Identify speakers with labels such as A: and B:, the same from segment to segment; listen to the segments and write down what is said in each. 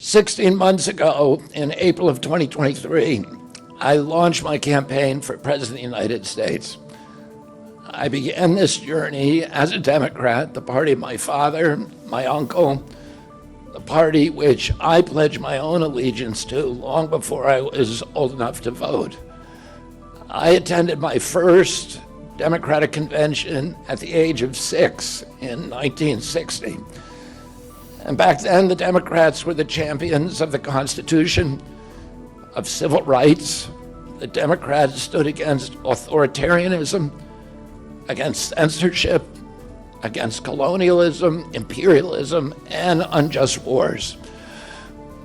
A: 16 months ago, in April of 2023, I launched my campaign for President of the United States. I began this journey as a Democrat, the party of my father, my uncle, the party which I pledged my own allegiance to long before I was old enough to vote. I attended my first Democratic convention at the age of 6 in 1960. And back then, the Democrats were the champions of the Constitution, of civil rights. The Democrats stood against authoritarianism, against censorship, against colonialism, imperialism, and unjust wars.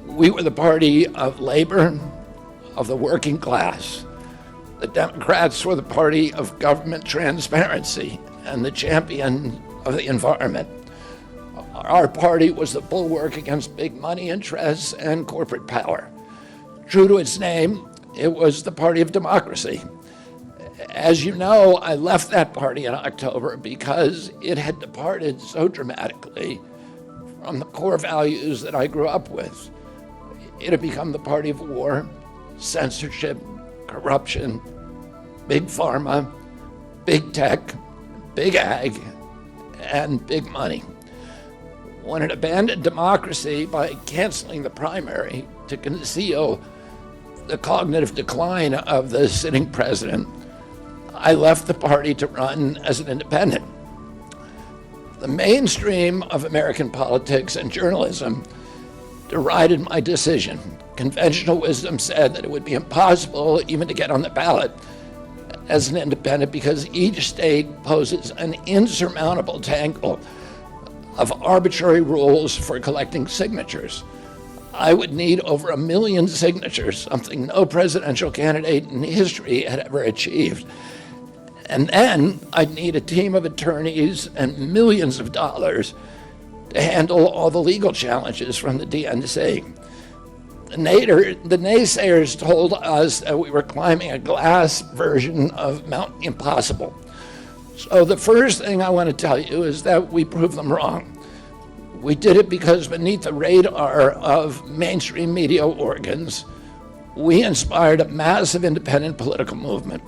A: We were the party of labor, of the working class. The Democrats were the party of government transparency and the champion of the environment. Our party was the bulwark against big money interests and corporate power. True to its name, it was the party of democracy. As you know, I left that party in October because it had departed so dramatically from the core values that I grew up with. It had become the party of war, censorship, corruption, big pharma, big tech, big ag, and big money. When it abandoned democracy by canceling the primary to conceal the cognitive decline of the sitting president, I left the party to run as an independent. The mainstream of American politics and journalism derided my decision. Conventional wisdom said that it would be impossible even to get on the ballot as an independent because each state poses an insurmountable tangle of arbitrary rules for collecting signatures. I would need over 1 million signatures, something no presidential candidate in history had ever achieved. And then I'd need a team of attorneys and millions of dollars to handle all the legal challenges from the DNC. The naysayers told us that we were climbing a glass version of Mount Impossible. So the first thing I want to tell you is that we proved them wrong. We did it because beneath the radar of mainstream media organs, we inspired a massive independent political movement.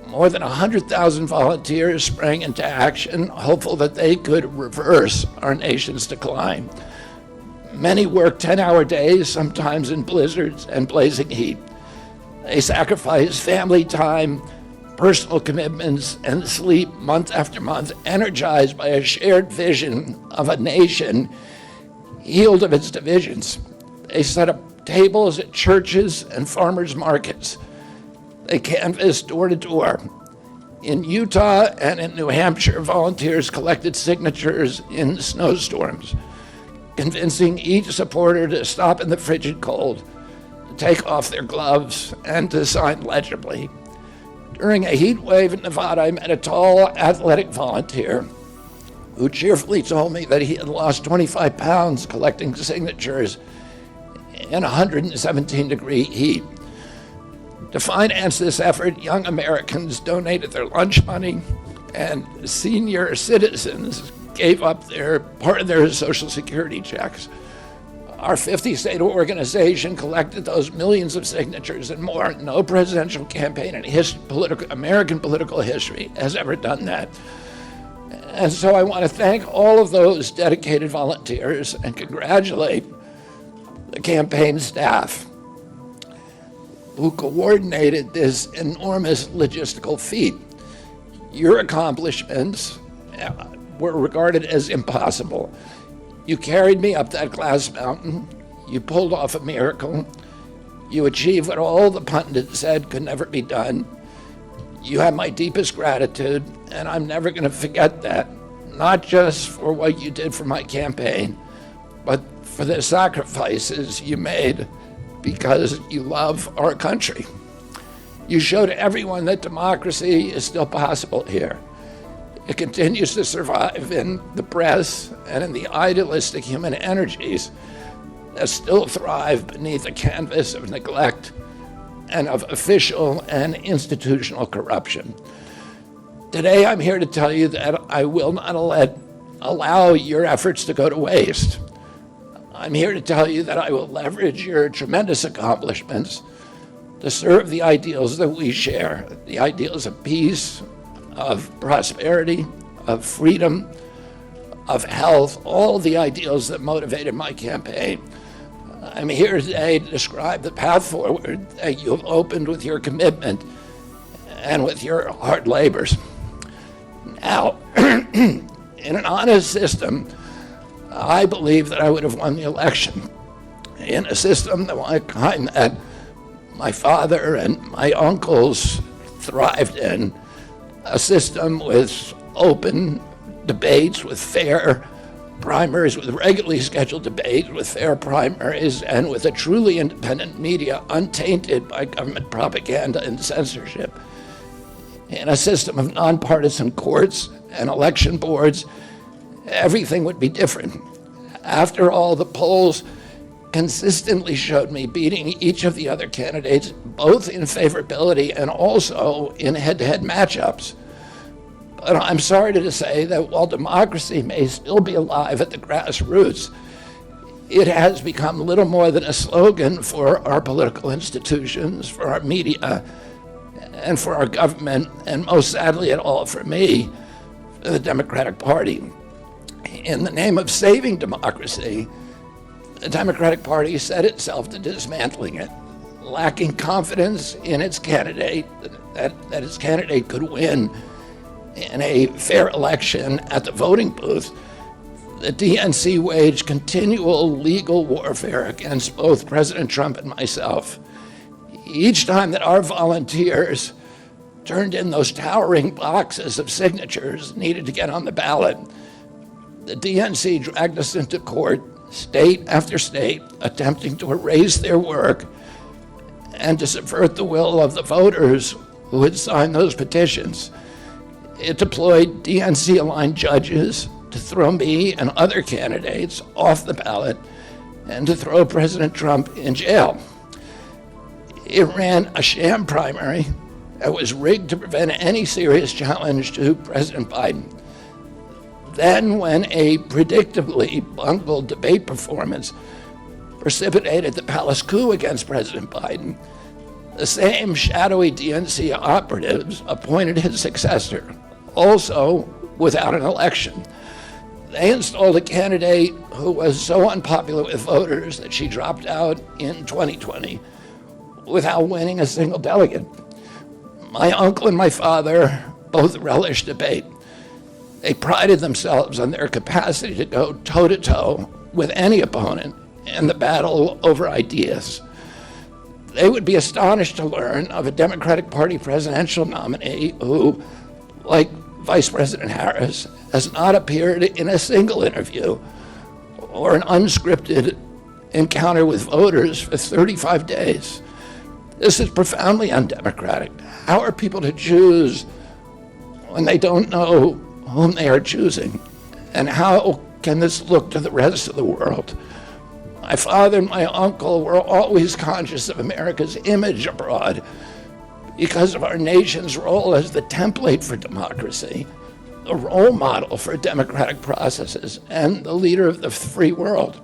A: More than 100,000 volunteers sprang into action, hopeful that they could reverse our nation's decline. Many worked 10-hour days, sometimes in blizzards and blazing heat. They sacrificed family time, personal commitments, and sleep month after month, energized by a shared vision of a nation healed of its divisions. They set up tables at churches and farmers' markets. They canvassed door to door. In Utah and in New Hampshire, volunteers collected signatures in snowstorms, convincing each supporter to stop in the frigid cold, to take off their gloves, and to sign legibly. During a heat wave in Nevada, I met a tall, athletic volunteer who cheerfully told me that he had lost 25 pounds collecting signatures in 117-degree heat. To finance this effort, young Americans donated their lunch money, and senior citizens gave up part of their Social Security checks. Our 50-state organization collected those millions of signatures and more. No presidential campaign in American political history has ever done that. And so I want to thank all of those dedicated volunteers and congratulate the campaign staff who coordinated this enormous logistical feat. Your accomplishments were regarded as impossible. You carried me up that glass mountain. You pulled off a miracle. You achieved what all the pundits said could never be done. You have my deepest gratitude, and I'm never going to forget that, not just for what you did for my campaign, but for the sacrifices you made because you love our country. You showed everyone that democracy is still possible here. It continues to survive in the press and in the idealistic human energies that still thrive beneath the canvas of neglect and of official and institutional corruption. Today, I'm here to tell you that I will not allow your efforts to go to waste. I'm here to tell you that I will leverage your tremendous accomplishments to serve the ideals that we share, the ideals of peace, of prosperity, of freedom, of health, all the ideals that motivated my campaign. I'm here today to describe the path forward that you have opened with your commitment and with your hard labors. Now, in an honest system, I believe that I would have won the election. In a system the kind that my father and my uncles thrived in, a system with open debates, with fair primaries, with regularly scheduled debates, with fair primaries, and with a truly independent media untainted by government propaganda and censorship. In a system of nonpartisan courts and election boards, everything would be different. After all, the polls consistently showed me beating each of the other candidates, both in favorability and also in head-to-head matchups. But I'm sorry to say that while democracy may still be alive at the grassroots, it has become little more than a slogan for our political institutions, for our media, and for our government, and most sadly at all for me, for the Democratic Party. In the name of saving democracy, the Democratic Party set itself to dismantling it, lacking confidence in its candidate, that its candidate could win in a fair election at the voting booth. The DNC waged continual legal warfare against both President Trump and myself. Each time that our volunteers turned in those towering boxes of signatures needed to get on the ballot, the DNC dragged us into court, state after state, attempting to erase their work and to subvert the will of the voters who had signed those petitions. It deployed DNC-aligned judges to throw me and other candidates off the ballot and to throw President Trump in jail. It ran a sham primary that was rigged to prevent any serious challenge to President Biden. Then, when a predictably bungled debate performance precipitated the palace coup against President Biden, the same shadowy DNC operatives appointed his successor, also without an election. They installed a candidate who was so unpopular with voters that she dropped out in 2020 without winning a single delegate. My uncle and my father both relished debate. They prided themselves on their capacity to go toe-to-toe with any opponent in the battle over ideas. They would be astonished to learn of a Democratic Party presidential nominee who, like Vice President Harris, has not appeared in a single interview or an unscripted encounter with voters for 35 days. This is profoundly undemocratic. How are people to choose when they don't know whom they are choosing? And how can this look to the rest of the world? My father and my uncle were always conscious of America's image abroad because of our nation's role as the template for democracy, the role model for democratic processes, and the leader of the free world.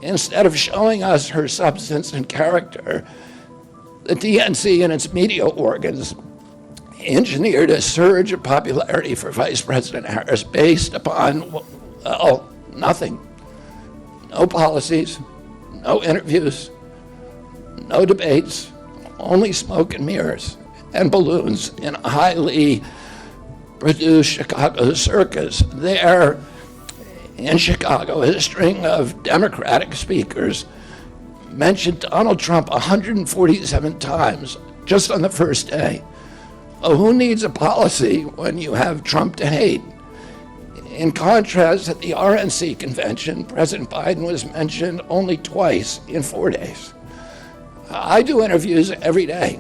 A: Instead of showing us her substance and character, the DNC and its media organs engineered a surge of popularity for Vice President Harris based upon, well, nothing. No policies, no interviews, no debates, only smoke and mirrors and balloons in a highly produced Chicago circus. There in Chicago, a string of Democratic speakers mentioned Donald Trump 147 times just on the first day. Oh, who needs a policy when you have Trump to hate? In contrast, at the RNC convention, President Biden was mentioned only twice in 4 days. I do interviews every day.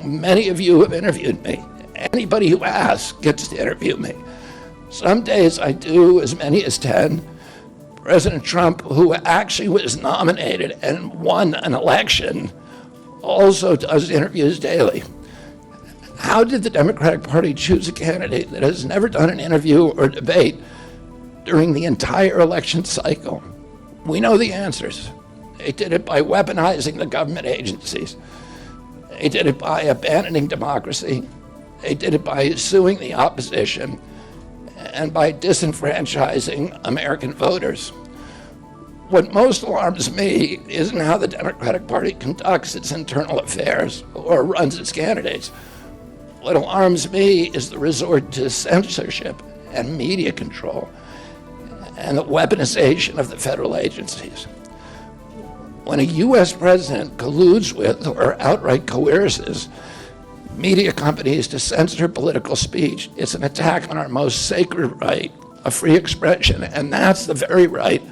A: Many of you have interviewed me. Anybody who asks gets to interview me. Some days I do as many as 10. President Trump, who actually was nominated and won an election, also does interviews daily. How did the Democratic Party choose a candidate that has never done an interview or debate during the entire election cycle? We know the answers. They did it by weaponizing the government agencies. They did it by abandoning democracy. They did it by suing the opposition and by disenfranchising American voters. What most alarms me isn't how the Democratic Party conducts its internal affairs or runs its candidates. What alarms me is the resort to censorship and media control and the weaponization of the federal agencies. When a U.S. president colludes with or outright coerces media companies to censor political speech, it's an attack on our most sacred right of free expression, and that's the very right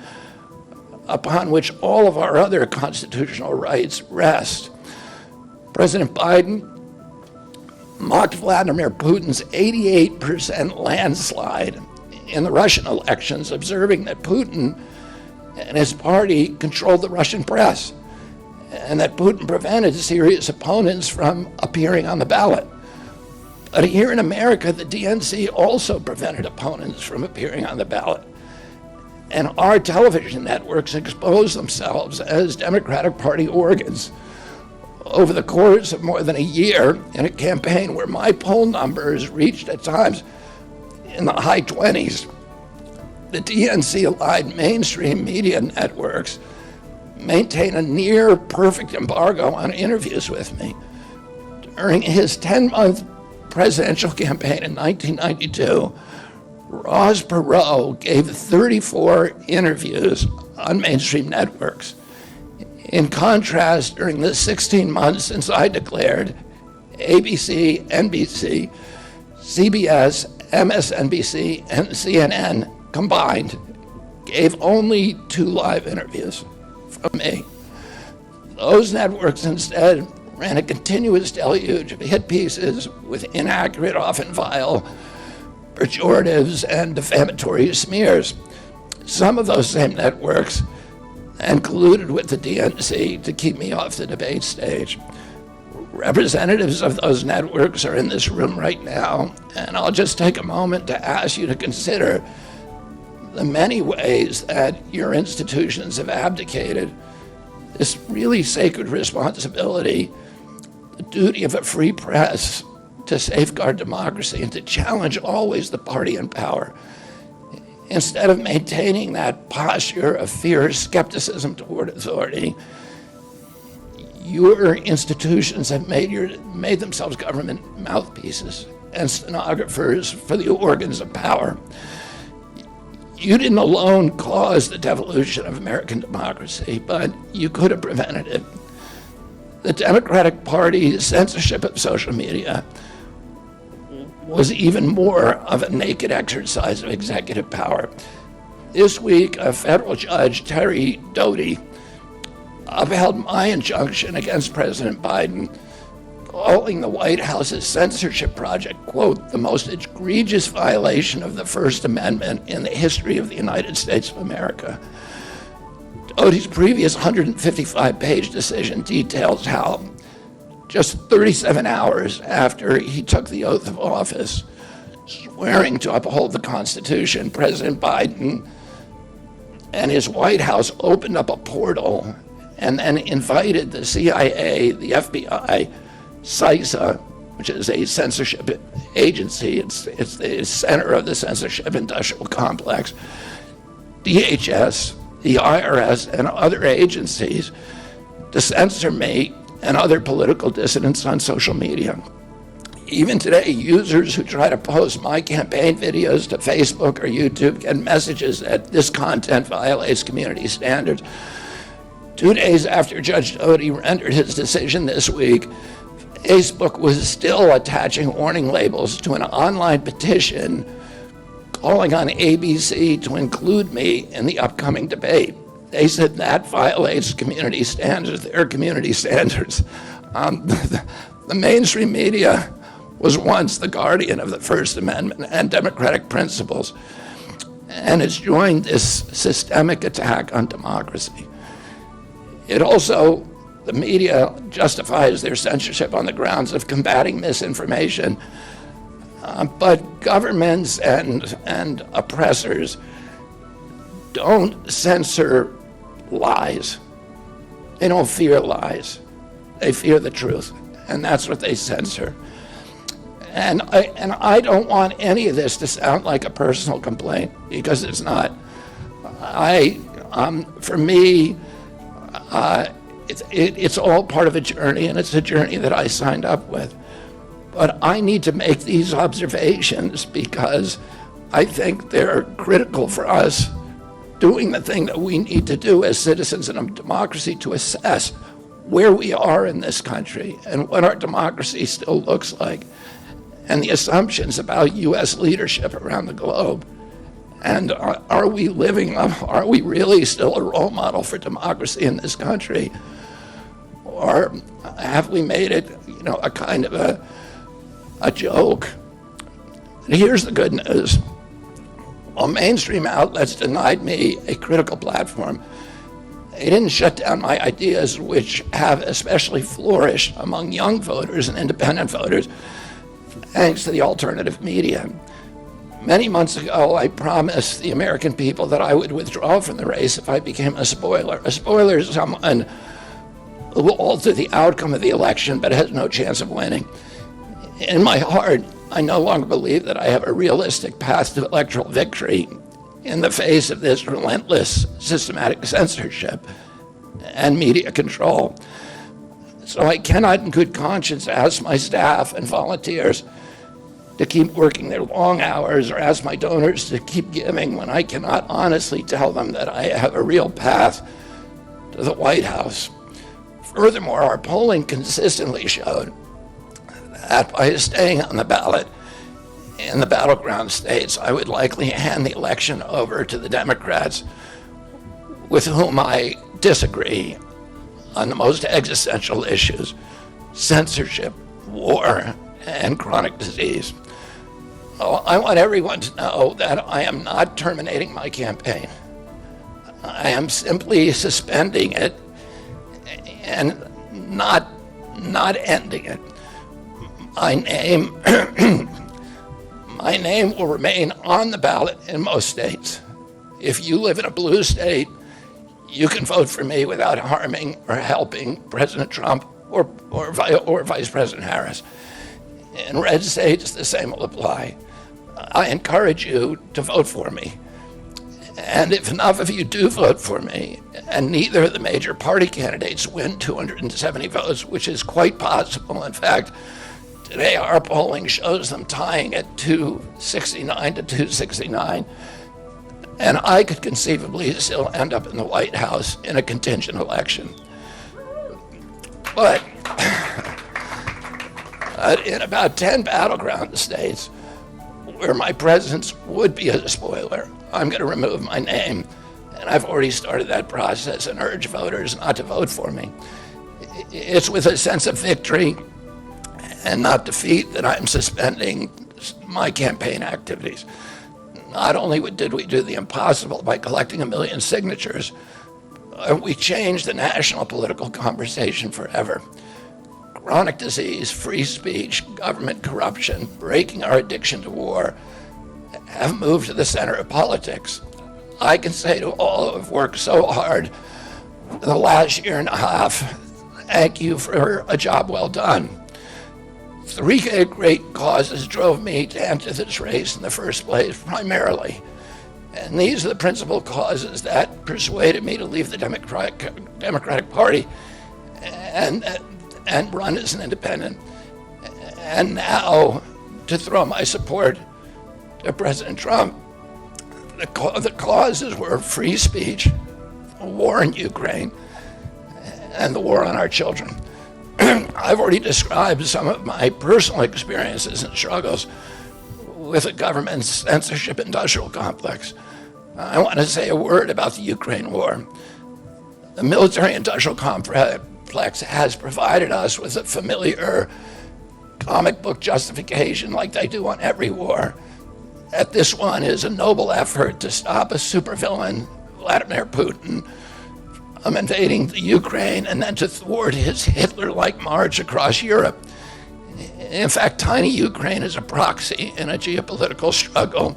A: upon which all of our other constitutional rights rest. President Biden mocked Vladimir Putin's 88% landslide in the Russian elections, observing that Putin and his party controlled the Russian press, and that Putin prevented serious opponents from appearing on the ballot. But here in America, the DNC also prevented opponents from appearing on the ballot. And our television networks expose themselves as Democratic Party organs. Over the course of more than a year, in a campaign where my poll numbers reached at times in the high 20s, the DNC-aligned mainstream media networks maintain a near perfect embargo on interviews with me. During his 10-month presidential campaign in 1992, Ross Perot gave 34 interviews on mainstream networks. In contrast, during the 16 months since I declared, ABC, NBC, CBS, MSNBC, and CNN combined gave only 2 live interviews from me. Those networks instead ran a continuous deluge of hit pieces with inaccurate, often vile, pejoratives and defamatory smears. Some of those same networks and colluded with the DNC to keep me off the debate stage. Representatives of those networks are in this room right now, and I'll just take a moment to ask you to consider the many ways that your institutions have abdicated this really sacred responsibility, the duty of a free press to safeguard democracy and to challenge always the party in power. Instead of maintaining that posture of fierce skepticism toward authority, your institutions have made themselves government mouthpieces and stenographers for the organs of power. You didn't alone cause the devolution of American democracy, but you could have prevented it. The Democratic Party's censorship of social media was even more of a naked exercise of executive power. This week, a federal judge, Terry Doty, upheld my injunction against President Biden, calling the White House's censorship project, quote, the most egregious violation of the First Amendment in the history of the United States of America. Doty's previous 155-page decision details how just 37 hours after he took the oath of office, swearing to uphold the Constitution, President Biden and his White House opened up a portal and then invited the CIA, the FBI, CISA, which is a censorship agency, it's the center of the censorship industrial complex, DHS, the IRS, and other agencies to censor me and other political dissidents on social media. Even today, users who try to post my campaign videos to Facebook or YouTube get messages that this content violates community standards. 2 days after Judge Doty rendered his decision this week, Facebook was still attaching warning labels to an online petition calling on ABC to include me in the upcoming debate. They said that violates community standards, their community standards. The mainstream media was once the guardian of the First Amendment and democratic principles, and it's joined this systemic attack on democracy. It also, the media justifies their censorship on the grounds of combating misinformation, but governments and oppressors don't censor lies. They don't fear lies. They fear the truth, and that's what they censor. And I don't want any of this to sound like a personal complaint, because it's not. For me, it's all part of a journey, and it's a journey that I signed up with. But I need to make these observations because I think they're critical for us doing the thing that we need to do as citizens in a democracy to assess where we are in this country and what our democracy still looks like, and the assumptions about U.S. leadership around the globe. And are we really still a role model for democracy in this country? Or have we made it, a kind of a joke? And here's the good news. While mainstream outlets denied me a critical platform, they didn't shut down my ideas, which have especially flourished among young voters and independent voters, thanks to the alternative media. Many months ago, I promised the American people that I would withdraw from the race if I became a spoiler. A spoiler is someone who will alter the outcome of the election but has no chance of winning. In my heart, I no longer believe that I have a realistic path to electoral victory in the face of this relentless, systematic censorship and media control. So I cannot in good conscience ask my staff and volunteers to keep working their long hours or ask my donors to keep giving when I cannot honestly tell them that I have a real path to the White House. Furthermore, our polling consistently showed that by staying on the ballot in the battleground states, I would likely hand the election over to the Democrats with whom I disagree on the most existential issues: censorship, war, and chronic disease. I want everyone to know that I am not terminating my campaign. I am simply suspending it and not ending it. My name will remain on the ballot in most states. If you live in a blue state, you can vote for me without harming or helping President Trump or Vice President Harris. In red states, the same will apply. I encourage you to vote for me. And if enough of you do vote for me, and neither of the major party candidates win 270 votes, which is quite possible, in fact, today our polling shows them tying at 269 to 269, and I could conceivably still end up in the White House in a contingent election. But in about 10 battleground states where my presence would be a spoiler, I'm going to remove my name, and I've already started that process and urge voters not to vote for me. It's with a sense of victory and not defeat that I'm suspending my campaign activities. Not only did we do the impossible by collecting 1 million signatures, we changed the national political conversation forever. Chronic disease, free speech, government corruption, breaking our addiction to war have moved to the center of politics. I can say to all who have worked so hard for the last year and a half, thank you for a job well done. 3 great causes drove me to enter this race in the first place, primarily. And these are the principal causes that persuaded me to leave the Democratic Party and run as an independent. And now to throw my support to President Trump. The causes were free speech, a war in Ukraine, and the war on our children. I've already described some of my personal experiences and struggles with the government's censorship industrial complex. I want to say a word about the Ukraine war. The military industrial complex has provided us with a familiar comic book justification, like they do on every war, that this one is a noble effort to stop a supervillain, Vladimir Putin, from invading the Ukraine and then to thwart his Hitler-like march across Europe. In fact, tiny Ukraine is a proxy in a geopolitical struggle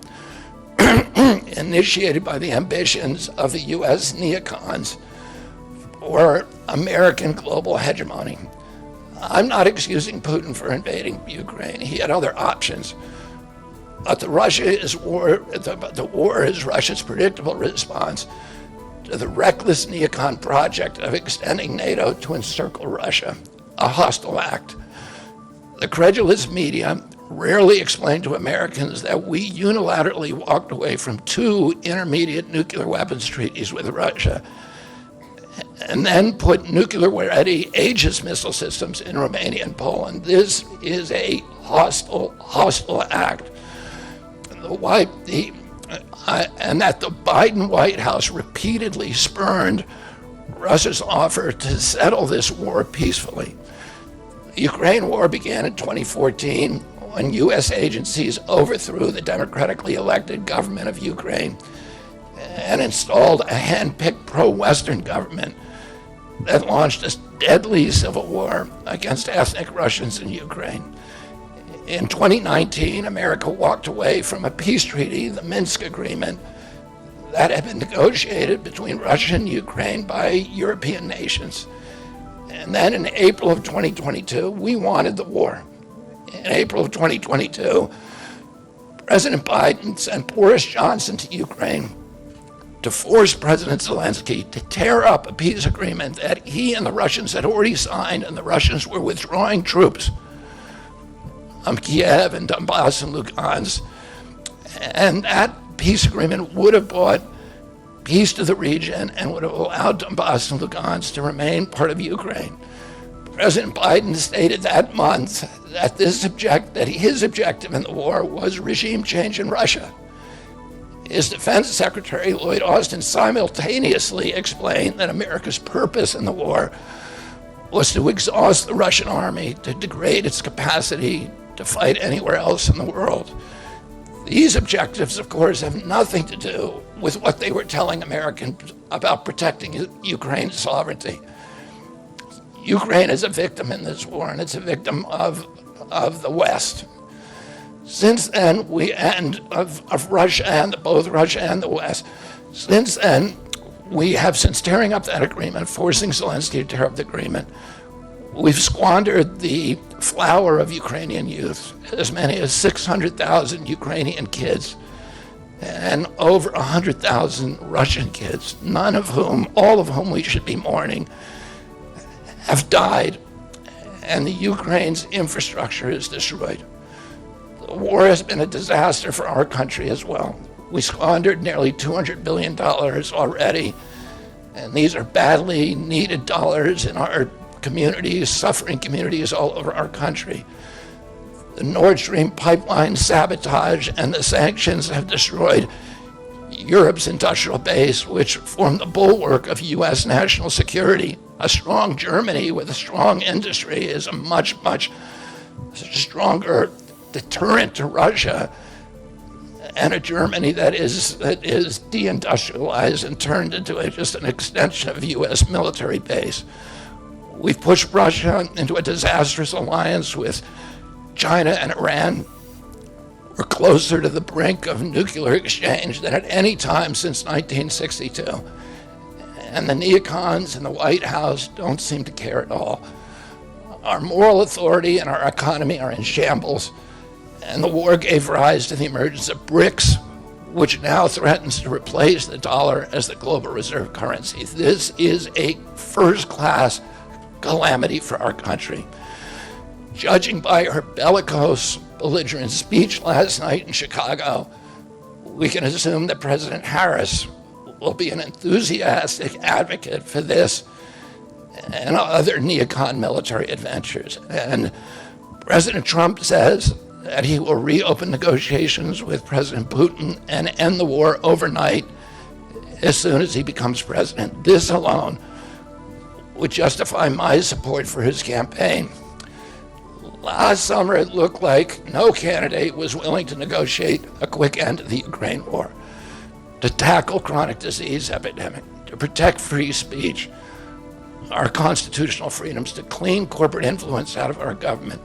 A: initiated by the ambitions of the U.S. neocons or American global hegemony. I'm not excusing Putin for invading Ukraine. He had other options. But the war is Russia's predictable response to the reckless neocon project of extending NATO to encircle Russia, a hostile act. The credulous media rarely explain to Americans that we unilaterally walked away from 2 intermediate nuclear weapons treaties with Russia and then put nuclear-ready Aegis missile systems in Romania and Poland. This is a hostile act. And that the Biden White House repeatedly spurned Russia's offer to settle this war peacefully. The Ukraine war began in 2014 when U.S. agencies overthrew the democratically elected government of Ukraine and installed a hand-picked pro-Western government that launched a deadly civil war against ethnic Russians in Ukraine. In 2019, America walked away from a peace treaty, the Minsk Agreement, that had been negotiated between Russia and Ukraine by European nations. And then in April of 2022, we wanted the war. In April of 2022, President Biden sent Boris Johnson to Ukraine to force President Zelensky to tear up a peace agreement that he and the Russians had already signed, and the Russians were withdrawing troops from Kiev and Donbass and Lugansk. And that peace agreement would have brought peace to the region and would have allowed Donbass and Lugansk to remain part of Ukraine. President Biden stated that month that his objective in the war was regime change in Russia. His Defense Secretary, Lloyd Austin, simultaneously explained that America's purpose in the war was to exhaust the Russian army, to degrade its capacity to fight anywhere else in the world. These objectives, of course, have nothing to do with what they were telling Americans about protecting Ukraine's sovereignty. Ukraine is a victim in this war, and it's a victim of the West. Since then, of Russia and both Russia and the West. Since then, since tearing up that agreement, forcing Zelensky to tear up the agreement, we've squandered the flower of Ukrainian youth, as many as 600,000 Ukrainian kids, and over 100,000 Russian kids, all of whom we should be mourning, have died, and the Ukraine's infrastructure is destroyed. The war has been a disaster for our country as well. We squandered nearly $200 billion already, and these are badly needed dollars in our communities, suffering communities all over our country. The Nord Stream pipeline sabotage and the sanctions have destroyed Europe's industrial base, which formed the bulwark of U.S. national security. A strong Germany with a strong industry is a much stronger deterrent to Russia, and a Germany that is deindustrialized and turned into just an extension of U.S. military base. We've pushed Russia into a disastrous alliance with China and Iran. We're closer to the brink of nuclear exchange than at any time since 1962. And the neocons in the White House don't seem to care at all. Our moral authority and our economy are in shambles, and the war gave rise to the emergence of BRICS, which now threatens to replace the dollar as the global reserve currency. This is a first-class calamity for our country. Judging by her bellicose, belligerent speech last night in Chicago, we can assume that President Harris will be an enthusiastic advocate for this and other neocon military adventures. And President Trump says that he will reopen negotiations with President Putin and end the war overnight as soon as he becomes president. This alone would justify my support for his campaign. Last summer, it looked like no candidate was willing to negotiate a quick end to the Ukraine war, to tackle chronic disease epidemic, to protect free speech, our constitutional freedoms, to clean corporate influence out of our government,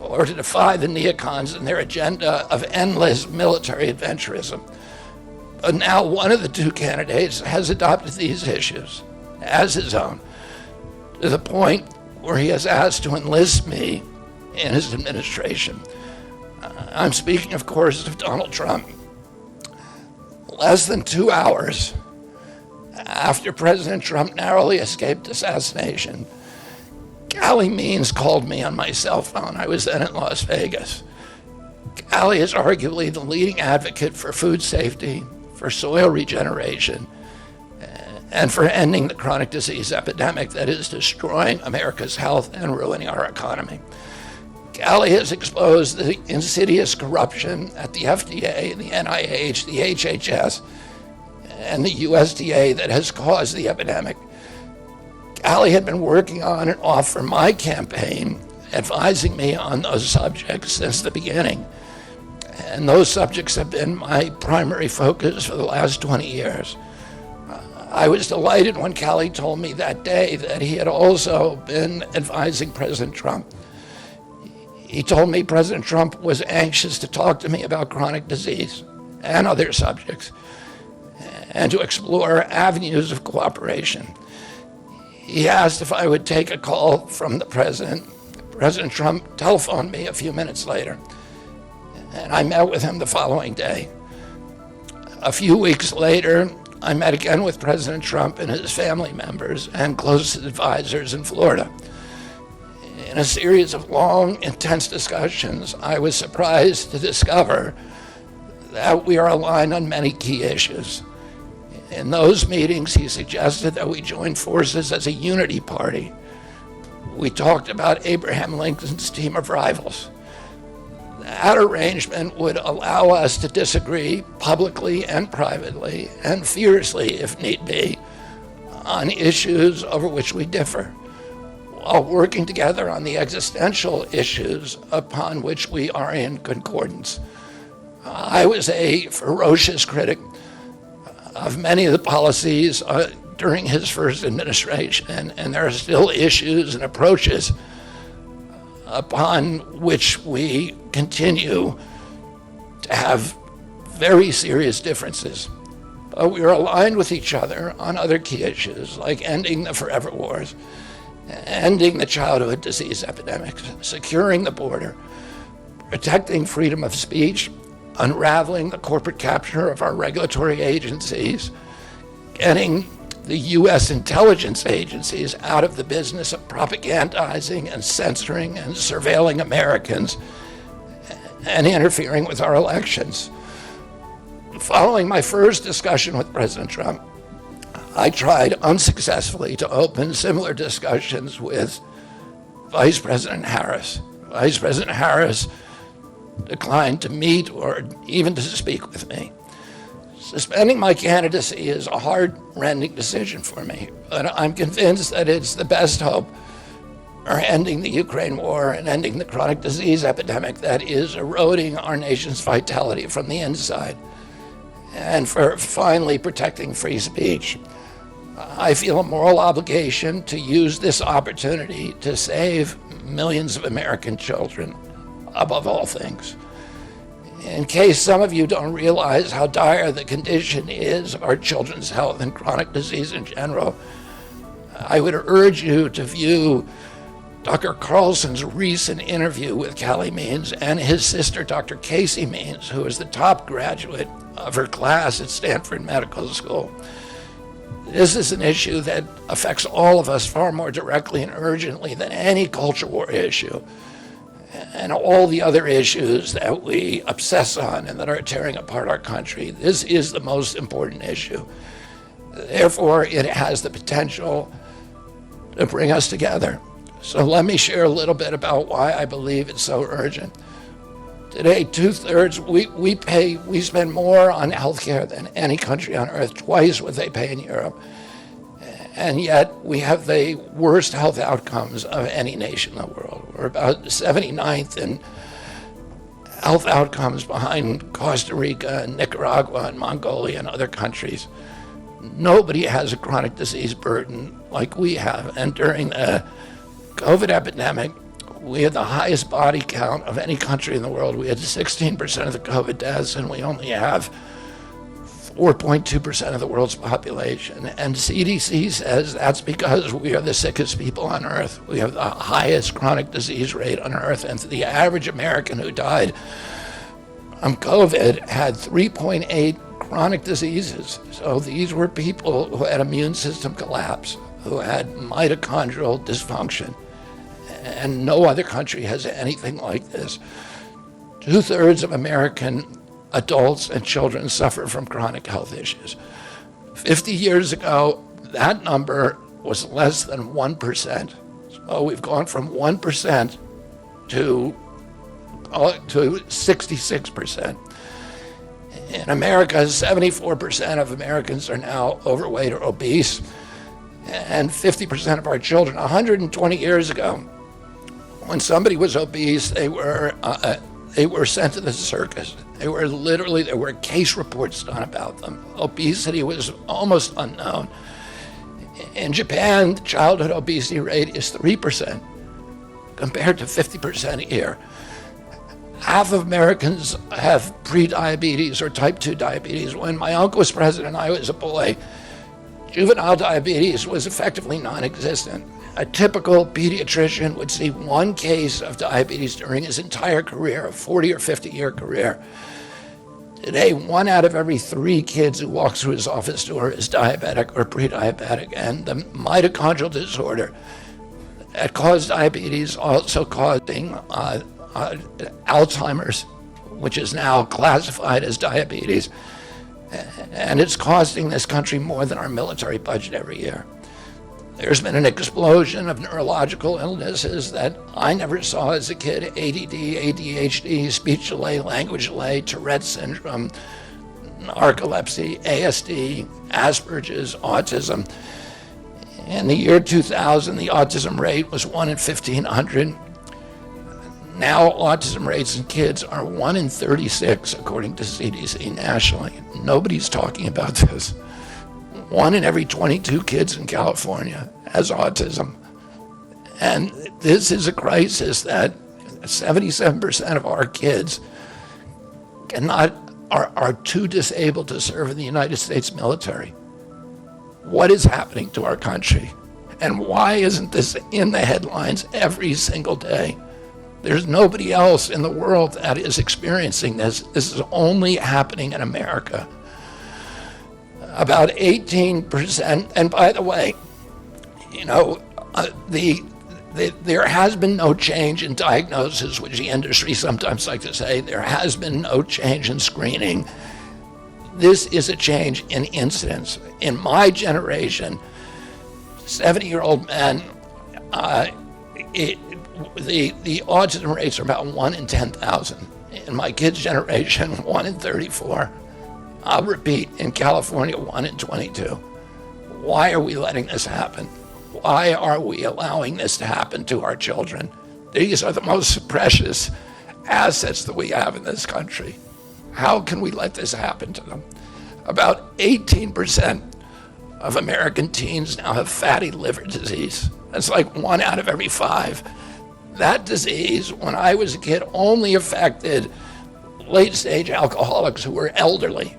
A: or to defy the neocons and their agenda of endless military adventurism. But now one of the two candidates has adopted these issues as his own, to the point where he has asked to enlist me in his administration. I'm speaking, of course, of Donald Trump. Less than 2 hours after President Trump narrowly escaped assassination, Callie Means called me on my cell phone. I was then in Las Vegas. Callie is arguably the leading advocate for food safety, for soil regeneration, and for ending the chronic disease epidemic that is destroying America's health and ruining our economy. Callie has exposed the insidious corruption at the FDA, the NIH, the HHS, and the USDA that has caused the epidemic. Callie had been working on and off for my campaign, advising me on those subjects since the beginning. And those subjects have been my primary focus for the last 20 years. I was delighted when Callie told me that day that he had also been advising President Trump. He told me President Trump was anxious to talk to me about chronic disease and other subjects, and to explore avenues of cooperation. He asked if I would take a call from the president. President Trump telephoned me a few minutes later, and I met with him the following day. A few weeks later, I met again with President Trump and his family members and closest advisors in Florida. In a series of long, intense discussions, I was surprised to discover that we are aligned on many key issues. In those meetings, he suggested that we join forces as a unity party. We talked about Abraham Lincoln's team of rivals. That arrangement would allow us to disagree publicly and privately, and fiercely if need be, on issues over which we differ, while working together on the existential issues upon which we are in concordance. I was a ferocious critic of many of the policies during his first administration, and there are still issues and approaches upon which we continue to have very serious differences. But we are aligned with each other on other key issues, like ending the forever wars, ending the childhood disease epidemics, securing the border, protecting freedom of speech, unraveling the corporate capture of our regulatory agencies, getting the U.S. intelligence agencies out of the business of propagandizing and censoring and surveilling Americans and interfering with our elections. Following my first discussion with President Trump, I tried unsuccessfully to open similar discussions with Vice President Harris. Vice President Harris declined to meet or even to speak with me. Suspending my candidacy is a heart-rending decision for me, but I'm convinced that it's the best hope for ending the Ukraine war and ending the chronic disease epidemic that is eroding our nation's vitality from the inside, and for finally protecting free speech. I feel a moral obligation to use this opportunity to save millions of American children above all things. In case some of you don't realize how dire the condition is of our children's health and chronic disease in general, I would urge you to view Dr. Carlson's recent interview with Callie Means and his sister, Dr. Casey Means, who is the top graduate of her class at Stanford Medical School. This is an issue that affects all of us far more directly and urgently than any culture war issue, and all the other issues that we obsess on and that are tearing apart our country. This is the most important issue. Therefore, it has the potential to bring us together. So let me share a little bit about why I believe it's so urgent. Today, 2/3, we spend more on healthcare than any country on earth, twice what they pay in Europe. And yet we have the worst health outcomes of any nation in the world. We're about 79th in health outcomes behind Costa Rica and Nicaragua and Mongolia and other countries. Nobody has a chronic disease burden like we have. And during the COVID epidemic, we had the highest body count of any country in the world. We had 16% of the COVID deaths, and we only have 4.2% of the world's population. And CDC says that's because we are the sickest people on earth. We have the highest chronic disease rate on earth. And the average American who died from COVID had 3.8 chronic diseases. So these were people who had immune system collapse, who had mitochondrial dysfunction. And no other country has anything like this. 2/3 of American adults and children suffer from chronic health issues. 50 years ago, that number was less than 1%. So we've gone from 1% to 66%. In America, 74% of Americans are now overweight or obese, and 50% of our children. 120 years ago, when somebody was obese, they were sent to the circus. There were case reports done about them. Obesity was almost unknown. In Japan, the childhood obesity rate is 3% compared to 50% here. Half of Americans have pre-diabetes or type 2 diabetes. When my uncle was president, I was a boy, juvenile diabetes was effectively non-existent. A typical pediatrician would see one case of diabetes during his entire career, a 40 or 50-year career. Today, 1 out of every 3 kids who walks through his office door is diabetic or pre-diabetic, and the mitochondrial disorder that caused diabetes also causing Alzheimer's, which is now classified as diabetes, and it's costing this country more than our military budget every year. There's been an explosion of neurological illnesses that I never saw as a kid: ADD, ADHD, speech delay, language delay, Tourette's syndrome, narcolepsy, ASD, Asperger's, autism. In the year 2000, the autism rate was 1 in 1,500. Now autism rates in kids are 1 in 36, according to CDC nationally. Nobody's talking about this. 1 in every 22 kids in California has autism. And this is a crisis that 77% of our kids are too disabled to serve in the United States military. What is happening to our country? And why isn't this in the headlines every single day? There's nobody else in the world that is experiencing this. This is only happening in America. About 18%, and by the way, there has been no change in diagnosis, which the industry sometimes like to say. There has been no change in screening. This is a change in incidence. In my generation, 70-year-old men, the autism rates are about 1 in 10,000. In my kids' generation, 1 in 34. I'll repeat, in California, 1 in 22. Why are we letting this happen? Why are we allowing this to happen to our children? These are the most precious assets that we have in this country. How can we let this happen to them? About 18% of American teens now have fatty liver disease. That's like 1 out of every 5. That disease, when I was a kid, only affected late-stage alcoholics who were elderly.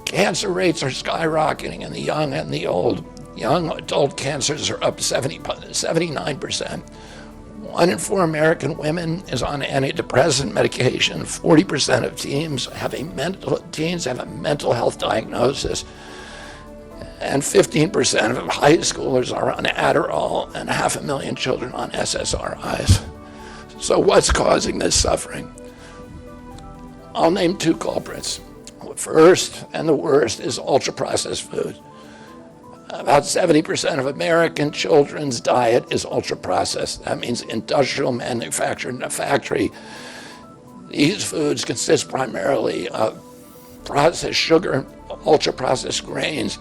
A: Cancer rates are skyrocketing in the young and the old. Young adult cancers are up 79%. 1 in 4 American women is on antidepressant medication. 40% of teens have a mental health diagnosis. And 15% of high schoolers are on Adderall, and 500,000 children on SSRIs. So what's causing this suffering? I'll name 2 culprits. First, and the worst, is ultra-processed food. About 70% of American children's diet is ultra-processed. That means industrial manufactured in a factory. These foods consist primarily of processed sugar, ultra-processed grains,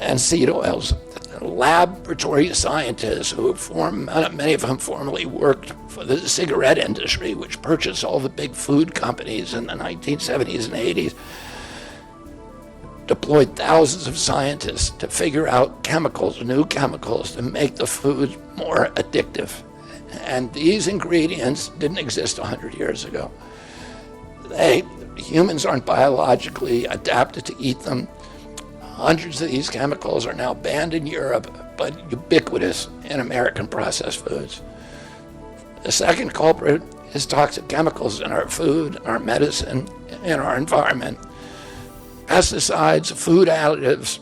A: and seed oils. Laboratory scientists many of whom formerly worked for the cigarette industry, which purchased all the big food companies in the 1970s and 80s, deployed thousands of scientists to figure out new chemicals to make the food more addictive. And these ingredients didn't exist 100 years ago. Humans aren't biologically adapted to eat them. Hundreds of these chemicals are now banned in Europe, but ubiquitous in American processed foods. The second culprit is toxic chemicals in our food, our medicine, and our environment. Pesticides, food additives,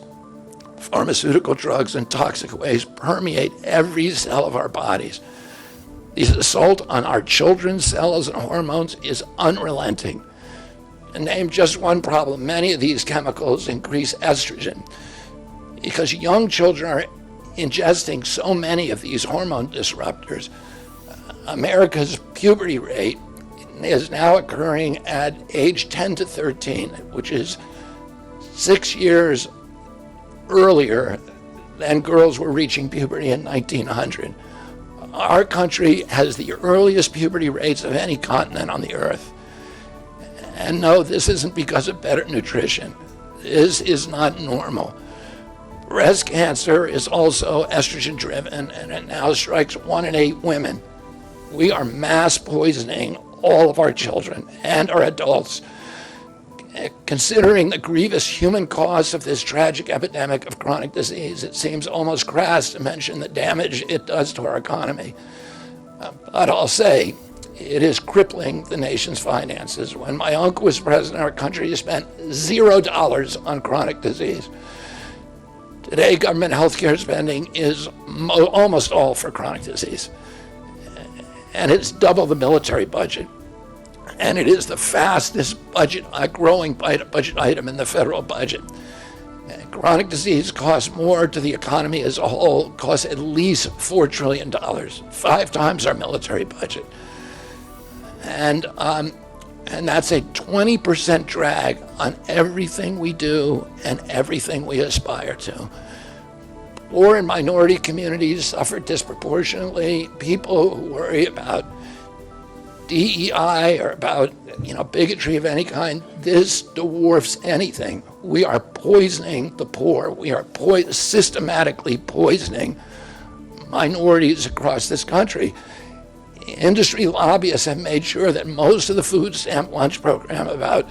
A: pharmaceutical drugs, and toxic waste permeate every cell of our bodies. The assault on our children's cells and hormones is unrelenting. To name just one problem, many of these chemicals increase estrogen. Because young children are ingesting so many of these hormone disruptors, America's puberty rate is now occurring at age 10 to 13, which is 6 years earlier than girls were reaching puberty in 1900. Our country has the earliest puberty rates of any continent on the earth. And no, this isn't because of better nutrition. This is not normal. Breast cancer is also estrogen driven, and it now strikes 1 in 8 women. We are mass poisoning all of our children and our adults. Considering the grievous human cost of this tragic epidemic of chronic disease, it seems almost crass to mention the damage it does to our economy. But I'll say, it is crippling the nation's finances. When my uncle was president, our country spent $0 on chronic disease. Today, government healthcare spending is almost all for chronic disease. And it's double the military budget. And it is the fastest growing budget item in the federal budget. And chronic disease costs more to the economy as a whole, costs at least $4 trillion, 5 times our military budget. And that's a 20% drag on everything we do and everything we aspire to. Poor and minority communities suffer disproportionately. People who worry about DEI or about bigotry of any kind, this dwarfs anything. We are poisoning the poor. We are systematically poisoning minorities across this country. Industry lobbyists have made sure that most of the food stamp lunch program, about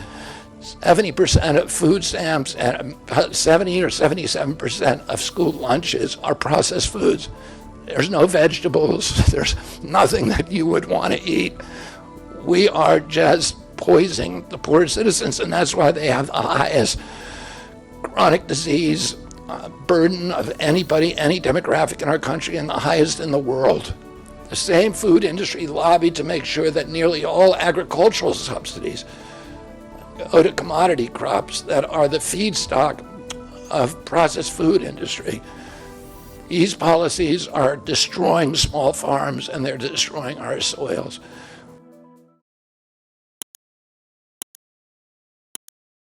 A: 70% of food stamps and about 70 or 77% of school lunches are processed foods. There's no vegetables. There's nothing that you would want to eat. We are just poisoning the poor citizens, and that's why they have the highest chronic disease burden of anybody, any demographic in our country, and the highest in the world. The same food industry lobbied to make sure that nearly all agricultural subsidies go to commodity crops that are the feedstock of processed food industry. These policies are destroying small farms, and they're destroying our soils.